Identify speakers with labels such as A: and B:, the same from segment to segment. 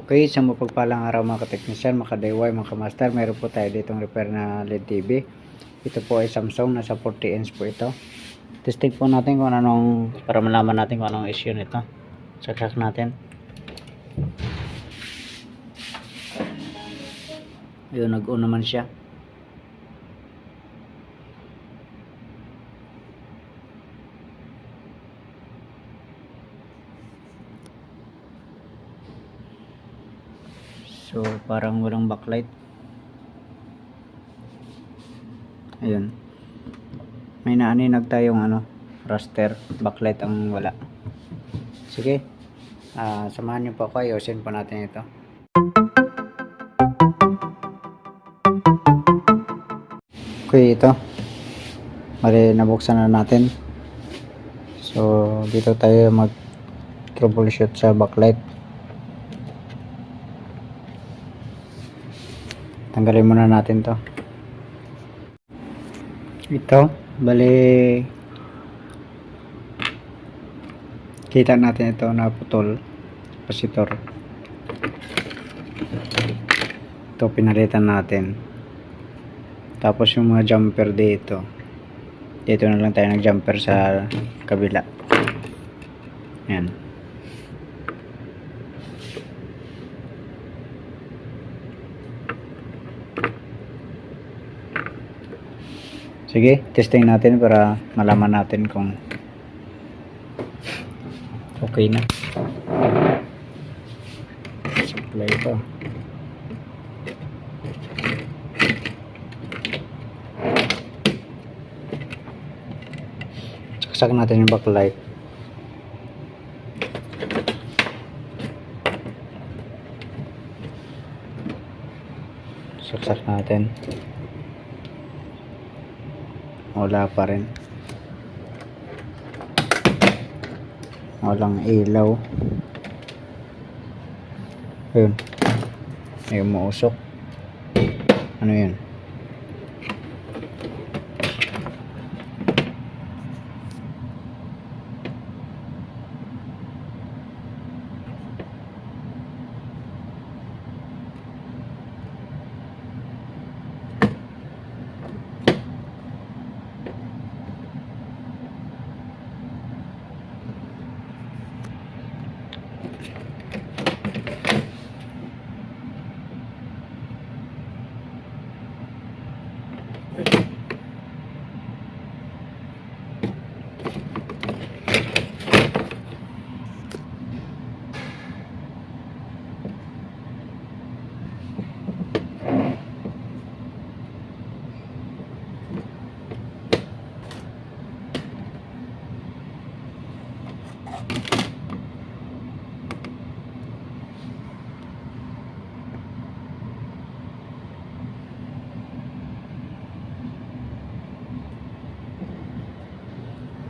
A: Okay, sa mapagpalang araw mga kateknisyan, mga ka-DIY, mga ka-master, meron po tayo ditong repair na LED TV. Ito po ay Samsung, nasa 40 inch po ito. Testing po natin kung anong, para malaman natin kung anong issue nito. Saksak natin. Ayun, nag-on naman siya. So, parang walang backlight. Ayun. May naaninag tayong raster. Backlight ang wala. Sige. Samahan niyo po ako. Ayusin po natin ito. Okay, ito. Mali, nabuksan na natin. So, dito tayo mag troubleshoot sa backlight. Tanggalin muna natin to. Ito, bali kita natin ito na putol capacitor. Ito pinalitan natin. Tapos yung mga jumper dito na lang tayo nag jumper sa kabila. Yan. Sige, testing natin para malaman natin kung okay na. Supply ito. Saksak natin yung backlight. Saksak natin. Wala pa rin. Walang ilaw. Ayun. May umuusok. Ano yun?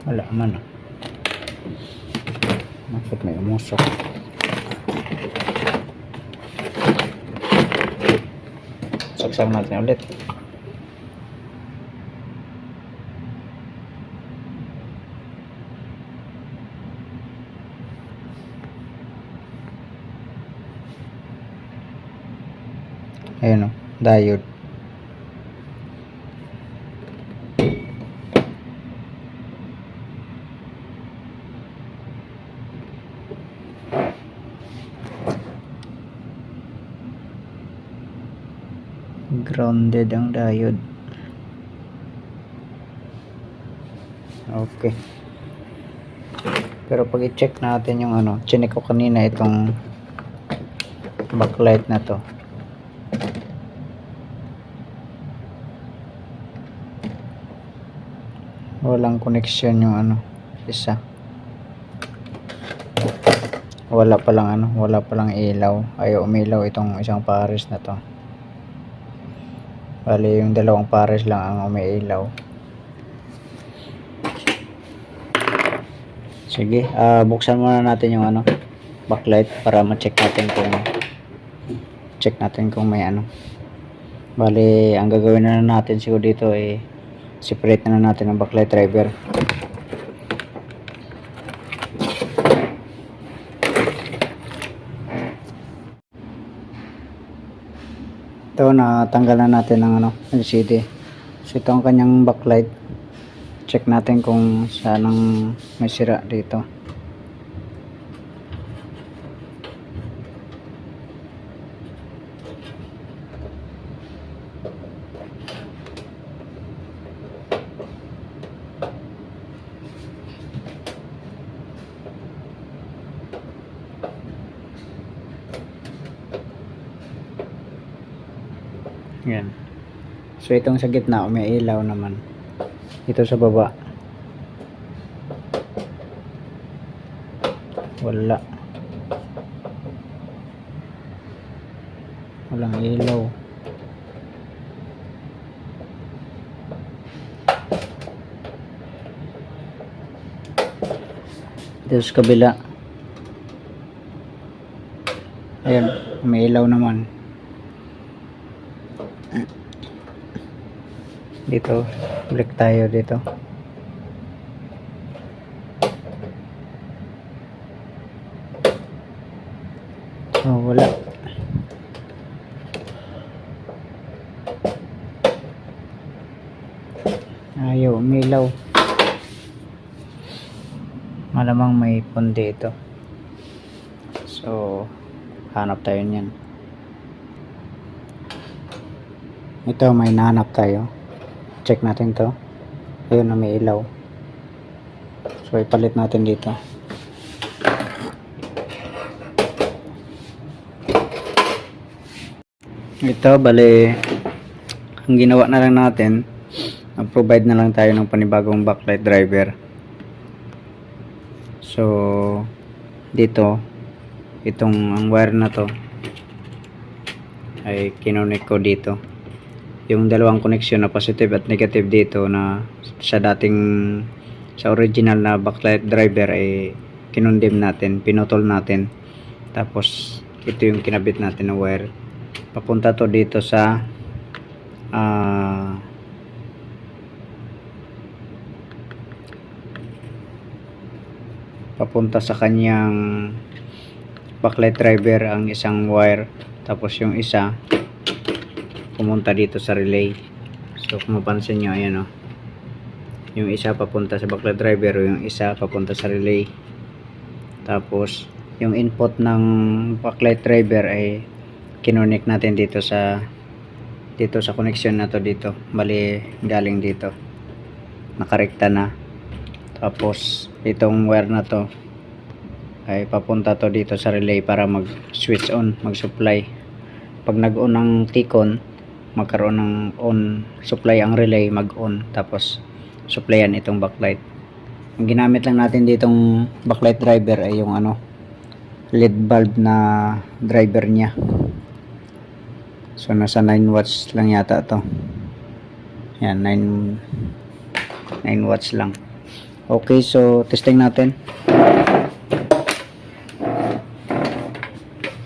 A: Wala man. Bakit may umusok? Saksak natin ulit. Ayun o, diode. Grounded ang diode. Okay. Pero pag i-check natin yung chinek ko kanina itong backlight na to. Walang connection yung isa. Wala palang ilaw. Ayaw umilaw itong isang pares na to. Bali yung dalawang pares lang ang umiilaw. Sige, buksan muna natin yung backlight para ma-check natin kung may Bali, ang gagawin na natin siguro dito ay separate na natin ang backlight driver. Ito, natanggalan natin ng LCD. So ito ang kanyang backlight. Check natin kung saan ang may sira dito. Yan. So itong sa gitna may ilaw naman. Ito sa baba wala. Walang ilaw. Dito sa kabila. Ayan, may ilaw naman. Dito, balik tayo dito. Oh, wala. Ayaw, umilaw. Malamang may pundi ito. So, hanap tayo niyan. Ito, may nahanap tayo. Check natin to. Ayun na may ilaw. So ipalit natin dito. Ito bali ang ginawa na lang natin, provide na lang tayo ng panibagong backlight driver. So dito itong ang wire na to ay kinonek ko dito. Yung dalawang connection na positive at negative dito na sa original na backlight driver ay kinundim natin, pinutol natin. Tapos ito yung kinabit natin na wire. Papunta to dito sa papunta sa kanyang backlight driver ang isang wire, tapos yung isa pumunta dito sa relay. So kung mapansin nyo, ayan o, yung isa papunta sa backlight driver, yung isa papunta sa relay. Tapos yung input ng backlight driver ay kinonek natin dito sa connection na to dito. Bali galing dito, nakarekta na. Tapos itong wire na to ay papunta to dito sa relay para mag switch on, mag supply. Pag nag on ng T-con, magkaroon ng on supply ang relay, mag on, tapos supplyan itong backlight. Ang ginamit lang natin ditong backlight driver ay yung LED bulb na driver niya. So nasa 9 watts lang yata to. Yan, 9 watts lang. Okay, so testing natin.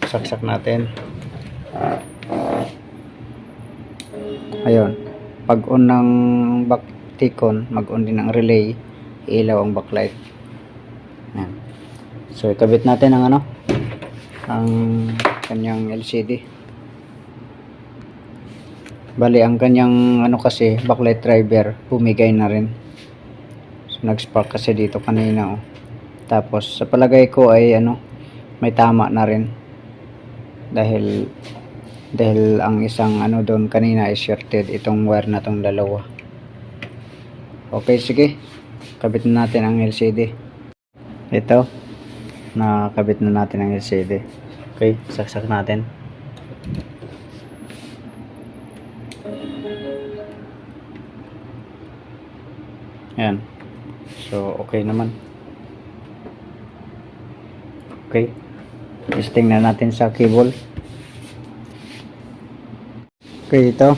A: Saksak natin. Ayun, pag on ng back T-con, mag-on din ang relay, ilaw ang backlight. Ayan. So ikabit natin ang ang kanyang LCD. Bali ang kanyang kasi backlight driver bumigay na rin. So nag-spark kasi dito kanina Tapos sa palagay ko ay may tama na rin. Dahil ang isang doon kanina is shorted, itong wire na tong dalawa. Okay, sige, kabit na natin ang LCD. Ito, nakabit na natin ang LCD. Okay, saksak natin. Ayan, so okay naman. Okay, testing na natin sa cable. Okay, ito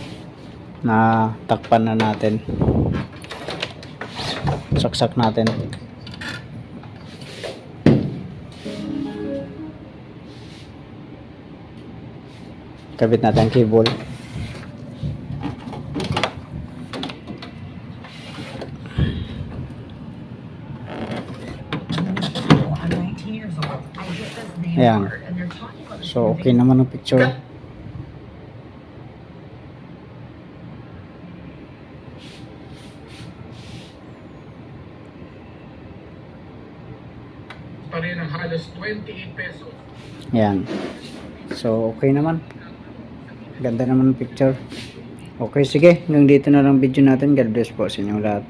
A: natakpan na natin. Saksak natin. Kabit natin ang cable. Ayan. So okay naman ang picture.
B: Pa rin ang halos 28 pesos.
A: Yan. So, okay naman. Ganda naman ng picture. Okay, sige. Hanggang dito na lang video natin. God bless po sa inyong lahat.